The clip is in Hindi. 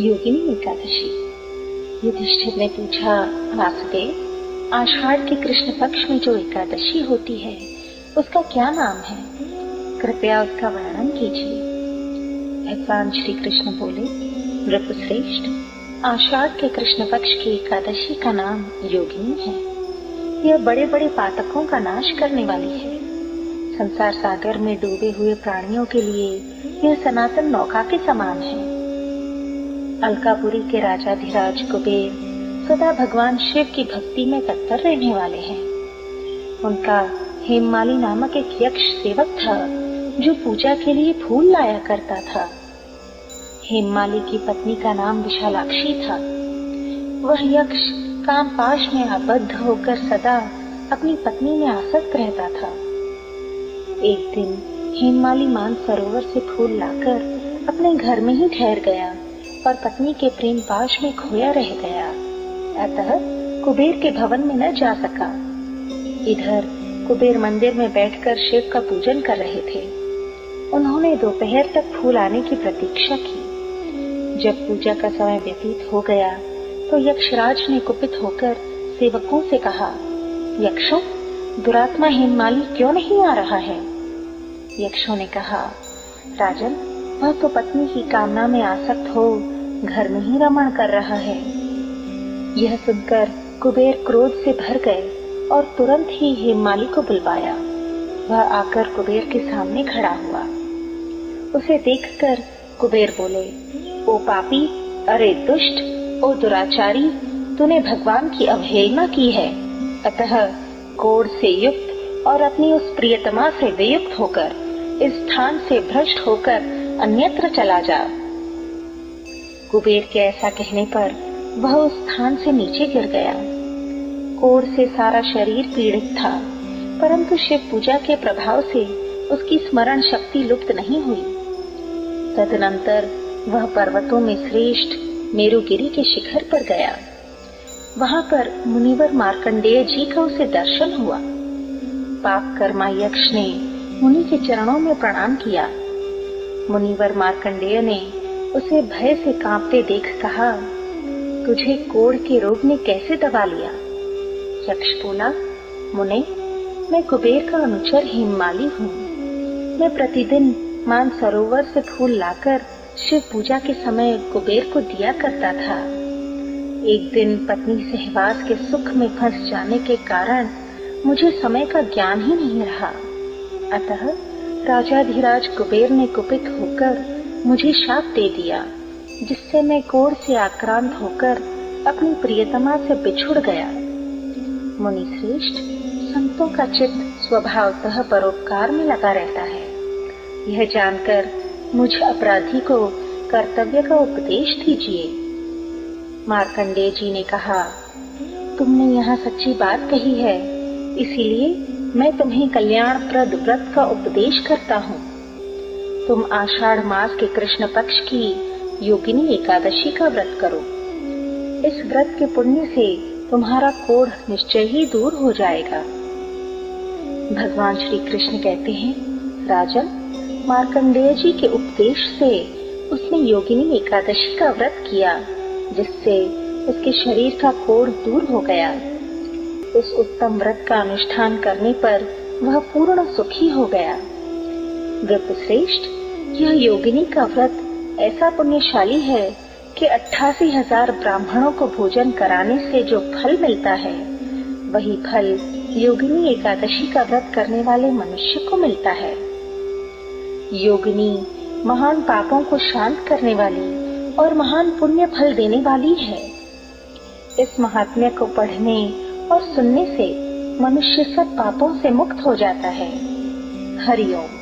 योगिनी एकादशी। युधिष्ठिर ने पूछा, वासुदेव, आषाढ़ के कृष्ण पक्ष में जो एकादशी होती है उसका क्या नाम है? कृपया उसका वर्णन कीजिए। भगवान श्री कृष्ण बोले, नृपश्रेष्ठ, आषाढ़ के कृष्ण पक्ष की एकादशी का नाम योगिनी है। यह बड़े बड़े पातकों का नाश करने वाली है। संसार सागर में डूबे हुए प्राणियों के लिए यह सनातन नौका के समान है। अलकापुरी के राजाधिराज कुबेर सदा भगवान शिव की भक्ति में तत्पर रहने वाले हैं। उनका हेममाली नामक एक यक्ष सेवक था जो पूजा के लिए फूल लाया करता था। हेममाली की पत्नी का नाम विशालाक्षी था। वह यक्ष कामपाश में आबद्ध होकर सदा अपनी पत्नी में आसक्त रहता था। एक दिन हेममाली मानसरोवर से फूल लाकर अपने घर में ही ठहर गया और पत्नी के प्रेम पाश में खोया रह गया। अतः कुबेर के भवन में न जा सका। इधर कुबेर मंदिर में बैठकर शिव का पूजन कर रहे थे। उन्होंने दोपहर तक फूल आने की प्रतीक्षा की। जब पूजा का समय व्यतीत हो गया तो यक्षराज ने कुपित होकर सेवकों से कहा, यक्षों, दुरात्मा हेममाली क्यों नहीं आ रहा है? यक्षों ने कहा, राजन, वह तो पत्नी की कामना में आसक्त हो घर में ही रमण कर रहा है। यह सुनकर कुबेर क्रोध से भर गए और तुरंत ही हेममाली को बुलवाया। वह आकर कुबेर के सामने खड़ा हुआ। उसे देखकर कुबेर बोले, ओ पापी, अरे दुष्ट, ओ दुराचारी, तूने भगवान की अवहेलना की है। अतः कोढ़ से युक्त और अपनी उस प्रियतमा से वियुक्त होकर इस स्थान से भ्रष्ट होकर अन्यत्र चला जा। कुबेर के ऐसा कहने पर वह उस स्थान से नीचे गिर गया। कोढ़ से सारा शरीर पीड़ित था, परंतु शिव पूजा के प्रभाव से उसकी स्मरण शक्ति लुप्त नहीं हुई। तदनंतर वह पर्वतों में श्रेष्ठ मेरुगिरी के शिखर पर गया। वहां पर मुनिवर मार्कंडेय जी का उसे दर्शन हुआ। पाप कर्मा यक्ष ने मुनि के चरणों में प्रणाम किया। मुनिवर मार्कंडेय ने उसे भय से कांपते देख कहा, तुझे कोढ़ के रोग ने कैसे दबा लिया? यक्ष बोला, मुने, मैं कुबेर का अनुचर हेममाली हूँ। मैं प्रतिदिन मानसरोवर से फूल लाकर शिव पूजा के समय कुबेर को दिया करता था। एक दिन पत्नी सहवास के सुख में फंस जाने के कारण मुझे समय का ज्ञान ही नहीं रहा। अतः राजाधिराज कुबेर ने कुपित होकर मुझे शाप दे दिया, जिससे मैं कोढ़ से आक्रांत होकर अपनी प्रियतमा से बिछुड़ गया। मुनि श्रेष्ठ, संतों का चित्त स्वभावतः परोपकार में लगा रहता है। यह जानकर मुझ अपराधी को कर्तव्य का उपदेश दीजिए। मार्कंडेय जी ने कहा, तुमने यहाँ सच्ची बात कही है, इसीलिए मैं तुम्हें कल्याणप्रद व्रत का उपदेश करता हूँ। तुम आषाढ़ मास के कृष्ण पक्ष की योगिनी एकादशी का व्रत करो। इस व्रत के पुण्य से तुम्हारा कोढ़ निश्चय ही दूर हो जाएगा। भगवान श्री कृष्ण कहते हैं, राजन, मार्कंडेय जी के उपदेश से उसने योगिनी एकादशी का व्रत किया, जिससे उसके शरीर का कोढ़ दूर हो गया। उस उत्तम व्रत का अनुष्ठान करने पर वह पूर्ण सुखी हो गया। नृपश्रेष्ठ, यह योगिनी का व्रत ऐसा पुण्यशाली है कि 88,000 ब्राह्मणों को भोजन कराने से जो फल मिलता है, वही फल योगिनी एकादशी का व्रत करने वाले मनुष्य को मिलता है। योगिनी महान पापों को शांत करने वाली और महान पुण्य फल देने वाली है। इस महात्म्य को पढ़ने और सुनने से मनुष्य सब पापों से मुक्त हो जाता है। हरि ओम।